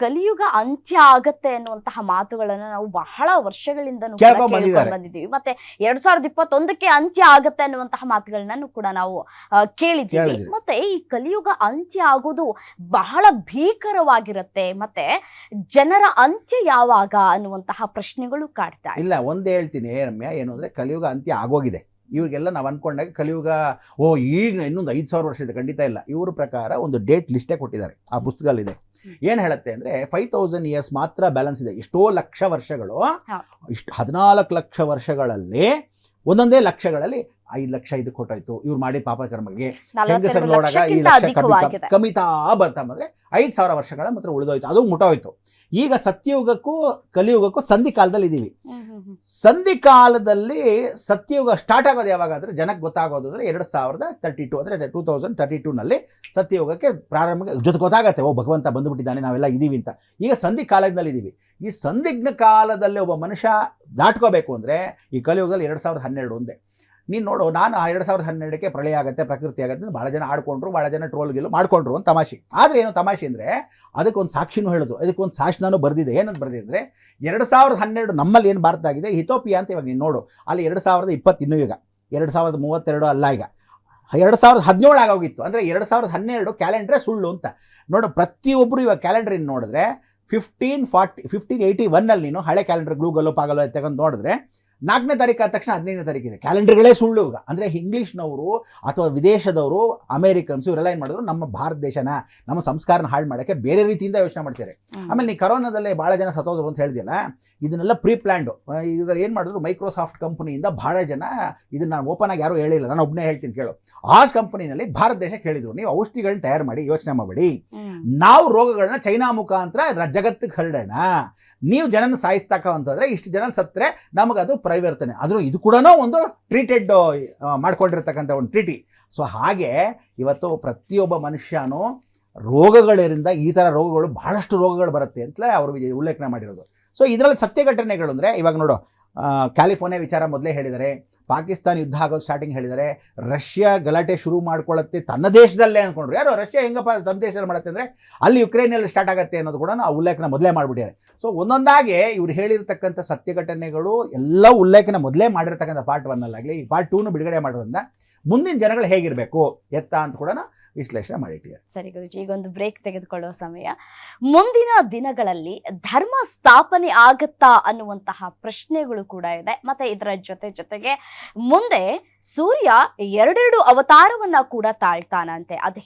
ಕಲಿಯುಗ ಅಂತ್ಯ ಆಗತ್ತೆ ಅನ್ನುವಂತಹ ಮಾತುಗಳನ್ನ ನಾವು ಬಹಳ ವರ್ಷಗಳಿಂದ ಬಂದಿದ್ದೀವಿ. ಮತ್ತೆ 2021ಕ್ಕೆ ಅಂತ್ಯ ಆಗತ್ತೆ ಅನ್ನುವಂತಹ ಮಾತುಗಳನ್ನ ಕೂಡ ನಾವು ಕೇಳಿದ್ದೀವಿ. ಮತ್ತೆ ಈ ಕಲಿಯುಗ ಅಂತ್ಯ ಆಗೋದು ಬಹಳ ಭೀಕರವಾಗಿರುತ್ತೆ. ಮತ್ತೆ ಜನರ ಅಂತ್ಯ ಯಾವಾಗ ಅನ್ನುವಂತಹ ಪ್ರಶ್ನೆಗಳು ಕಾಡ್ತಾ ಇಲ್ಲ. ಒಂದೇ ಹೇಳ್ತೀನಿ ರಮ್ಯಾ, ಏನು ಅಂದ್ರೆ ಕಲಿಯುಗ ಅಂತ್ಯ ಆಗೋಗಿದೆ. ಇವ್ರಿಗೆಲ್ಲ ನಾವು ಅನ್ಕೊಂಡಾಗ ಕಲಿಯುಗ ಈಗ ಇನ್ನೊಂದು 5,000 ವರ್ಷ ಇದೆ, ಖಂಡಿತ ಇಲ್ಲ. ಇವ್ರ ಪ್ರಕಾರ ಒಂದು ಡೇಟ್ ಲಿಸ್ಟೇ ಕೊಟ್ಟಿದ್ದಾರೆ, ಆ ಪುಸ್ತಕದಲ್ಲಿದೆ. ಏನು ಹೇಳುತ್ತೆ ಅಂದರೆ 5,000 ಇಯರ್ಸ್ ಮಾತ್ರ ಬ್ಯಾಲೆನ್ಸ್ ಇದೆ. ಎಷ್ಟೋ ಲಕ್ಷ ವರ್ಷಗಳು, ಇಷ್ಟು 14 ಲಕ್ಷ ವರ್ಷಗಳಲ್ಲಿ ಒಂದೊಂದೇ ಲಕ್ಷಗಳಲ್ಲಿ 5 ಲಕ್ಷ ಇದಕ್ಕೆ ಕೊಟ್ಟಾಯ್ತು. ಇವ್ರು ಮಾಡಿ ಪಾಪ ಕರ್ಮಗೆ ಹೆಂಗಸರು ನೋಡಾಗ ಈ ಲಕ್ಷ ಕಮಿತಾ ಬರ್ತಾ ಬಂದ್ರೆ 5,000 ವರ್ಷಗಳ ಮಾತ್ರ ಉಳಿದೋಯ್ತು, ಅದು ಮುಟ್ಟೋಯ್ತು. ಈಗ ಸತ್ಯಯುಗಕ್ಕೂ ಕಲಿಯುಗಕ್ಕೂ ಸಂಧಿ ಕಾಲದಲ್ಲಿ ಇದ್ದೀವಿ. ಸಂಧಿ ಕಾಲದಲ್ಲಿ ಸತ್ಯಯುಗ ಸ್ಟಾರ್ಟ್ ಆಗೋದು ಯಾವಾಗ ಅಂದರೆ ಜನಕ್ಕೆ ಗೊತ್ತಾಗೋದು ಅಂದರೆ 2032 ಅಂದರೆ 2032ನಲ್ಲಿ ಸತ್ಯಯುಗಕ್ಕೆ ಪ್ರಾರಂಭ ಜೊತೆ ಗೊತ್ತಾಗತ್ತೆ, ಭಗವಂತ ಬಂದುಬಿಟ್ಟಿದ್ದಾನೆ, ನಾವೆಲ್ಲ ಇದ್ದೀವಿ ಅಂತ. ಈಗ ಸಂಧಿ ಕಾಲದಲ್ಲಿ ಇದ್ದೀವಿ. ಈ ಸಂದಿಗ್ಧ ಕಾಲದಲ್ಲಿ ಒಬ್ಬ ಮನುಷ್ಯ ದಾಟ್ಕೋಬೇಕು ಅಂದರೆ ಈ ಕಲಿಯುಗದಲ್ಲಿ 2012 ಒಂದೇ. ನೀನು ನೋಡು, ನಾನು 2012ಕ್ಕೆ ಪ್ರಳಯ ಆಗುತ್ತೆ, ಪ್ರಕೃತಿ ಆಗುತ್ತೆ ಅಂತ ಭಾಳ ಜನ ಆಡ್ಕೊಂಡ್ರು, ಭಾಳ ಜನ ಟ್ರೋಲ್ಗಿಲ್ಲು ಮಾಡ್ಕೊಂಡ್ರು ಅಂತ ತಮಾಷೆ. ಆದರೆ ಏನು ತಮಾಷೆ ಅಂದರೆ ಅದಕ್ಕೊಂದು ಸಾಕ್ಷಿನೂ ಹೇಳಿದ್ರು, ಅದಕ್ಕೊಂದು ಶಾಸನೂ ಬರೆದಿದೆ. ಏನಂತ ಬರೆದಿದೆ ಅಂದರೆ 2012 ನಮ್ಮಲ್ಲಿ ಏನು ಭಾರತ ಆಗಿದೆ, ಇಥೋಪಿಯಾ ಅಂತ ಇವಾಗ ನೀನು ನೋಡು, ಅಲ್ಲಿ 2020 ಇನ್ನೂ ಈಗ 2032 ಅಲ್ಲ, ಈಗ 2017 ಆಗೋಗಿತ್ತು. ಅಂದರೆ 2012 ಕ್ಯಾಲೆಂಡ್ರೇ ಸುಳ್ಳು ಅಂತ ನೋಡು. ಪ್ರತಿಯೊಬ್ಬರು ಇವಾಗ ಕ್ಯಾಲೆಂಡರ್ ಇನ್ನು ನೋಡಿದ್ರೆ 1581 ನೀನು ಹಳೆ ಕ್ಯಾಲೆಂಡರ್ ಗೂಗಲ್ಲು ಪಾಗಲು ತಗೊಂಡು ನೋಡಿದ್ರೆ 4ನೇ ತಾರೀಕು ಆದ ತಕ್ಷಣ 15ನೇ ತಾರೀಕಿದೆ. ಕ್ಯಾಲೆಂಡರ್ಗಳೇ ಸುಳ್ಳು ಈಗ. ಅಂದರೆ ಇಂಗ್ಲೀಷ್ನವರು ಅಥವಾ ವಿದೇಶದವರು, ಅಮೇರಿಕನ್ಸು ಇವರೆಲ್ಲ ಏನು ಮಾಡಿದ್ರು, ನಮ್ಮ ಭಾರತ ದೇಶನ, ನಮ್ಮ ಸಂಸ್ಕಾರನ ಹಾಳು ಮಾಡೋಕ್ಕೆ ಬೇರೆ ರೀತಿಯಿಂದ ಯೋಚನೆ ಮಾಡ್ತಾರೆ. ಆಮೇಲೆ ನೀ ಕರೋನಾದಲ್ಲೇ ಭಾಳ ಜನ ಸತ್ತೋದ್ರು ಅಂತ ಹೇಳಿದೆಯಲ್ಲ, ಇದನ್ನೆಲ್ಲ ಪ್ರೀ ಪ್ಲ್ಯಾಂಡು. ಇದ್ರಲ್ಲಿ ಏನು ಮಾಡಿದ್ರು, ಮೈಕ್ರೋಸಾಫ್ಟ್ ಕಂಪ್ನಿಯಿಂದ ಭಾಳ ಜನ, ಇದನ್ನು ನಾನು ಓಪನ್ ಆಗಿ ಯಾರೂ ಹೇಳಿಲ್ಲ, ನಾನು ಒಬ್ಬನೇ ಹೇಳ್ತೀನಿ ಕೇಳು. ಆ ಕಂಪನಿನಲ್ಲಿ ಭಾರತ ದೇಶಕ್ಕೆ ಹೇಳಿದ್ರು, ನೀವು ಔಷಧಿಗಳನ್ನ ತಯಾರು ಮಾಡಿ, ಯೋಚನೆ ಮಾಡಬೇಡಿ, ನಾವು ರೋಗಗಳನ್ನ ಚೈನಾ ಮುಖಾಂತರ ಜಗತ್ತಿಗೆ ಹರಡೋಣ, ನೀವು ಜನನ ಸಾಯಿಸ್ತಕ್ಕಂತಂದ್ರೆ ಇಷ್ಟು ಜನ ಸತ್ತರೆ ನಮಗದು ಪರಿವರ್ತನೆ. ಆದರೂ ಇದು ಕೂಡ ಒಂದು ಟ್ರೀಟೆಡ್ ಮಾಡ್ಕೊಂಡಿರ್ತಕ್ಕಂಥ ಒಂದು ಟ್ರೀಟಿ. ಸೊ ಹಾಗೆ ಇವತ್ತು ಪ್ರತಿಯೊಬ್ಬ ಮನುಷ್ಯನೂ ರೋಗಗಳಿಂದ, ಈ ಥರ ರೋಗಗಳು ಬಹಳಷ್ಟು ರೋಗಗಳು ಬರುತ್ತೆ ಅಂತಲೇ ಅವರು ಉಲ್ಲೇಖನ ಮಾಡಿರೋದು. ಸೊ ಇದರಲ್ಲಿ ಸತ್ಯ ಘಟನೆಗಳು ಅಂದರೆ ಇವಾಗ ನೋಡು, ಕ್ಯಾಲಿಫೋರ್ನಿಯಾ ವಿಚಾರ ಮೊದಲೇ ಹೇಳಿದ್ದಾರೆ, ಪಾಕಿಸ್ತಾನ ಯುದ್ಧ ಆಗೋದು ಸ್ಟಾರ್ಟಿಂಗ್ ಹೇಳಿದ್ದಾರೆ, ರಷ್ಯಾ ಗಲಾಟೆ ಶುರು ಮಾಡ್ಕೊಳ್ಳುತ್ತೆ ತನ್ನ ದೇಶದಲ್ಲೇ ಅಂದ್ಕೊಂಡ್ರು. ಯಾರೋ ರಷ್ಯಾ ಹೆಂಗಪ್ಪ ತನ್ನ ದೇಶದಲ್ಲಿ ಮಾಡುತ್ತೆ ಅಂದರೆ ಅಲ್ಲಿ ಯುಕ್ರೇನಲ್ಲಿ ಸ್ಟಾರ್ಟ್ ಆಗುತ್ತೆ ಅನ್ನೋದು ಕೂಡ ಆ ಉಲ್ಲೇಖನ ಮೊದಲೇ ಮಾಡಿಬಿಟ್ಟಿದ್ದಾರೆ. ಸೊ ಒಂದೊಂದಾಗಿ ಇವ್ರು ಹೇಳಿರ್ತಕ್ಕಂಥ ಸತ್ಯ ಘಟನೆಗಳು ಎಲ್ಲ ಉಲ್ಲೇಖನ ಮೊದಲೇ ಮಾಡಿರ್ತಕ್ಕಂಥ ಪಾರ್ಟ್ 1 ಈ ಪಾರ್ಟ್ 2 ಬಿಡುಗಡೆ ಮಾಡೋದ್ರಿಂದ ಮುಂದಿನ ಜನಗಳು ಹೇಗಿರಬೇಕು ಎತ್ತ ಅಂತ ಕೂಡ ವಿಶ್ಲೇಷಣೆ ಮಾಡಿಟ್ಟಿದ್ದಾರೆ. ಸರಿ ಗುರುಜಿ, ಈಗ ಒಂದು ಬ್ರೇಕ್ ತೆಗೆದುಕೊಳ್ಳುವ ಸಮಯ. ಮುಂದಿನ ದಿನಗಳಲ್ಲಿ ಧರ್ಮ ಸ್ಥಾಪನೆ ಆಗತ್ತಾ ಅನ್ನುವಂತಹ ಪ್ರಶ್ನೆಗಳು ಕೂಡ ಇದೆ. ಮತ್ತೆ ಇದರ ಜೊತೆಗೆ ಮುಂದೆ ಸೂರ್ಯ 2 ಅವತಾರವನ್ನ ಕೂಡ ತಾಳ್ತಾನಂತೆ. ಅದು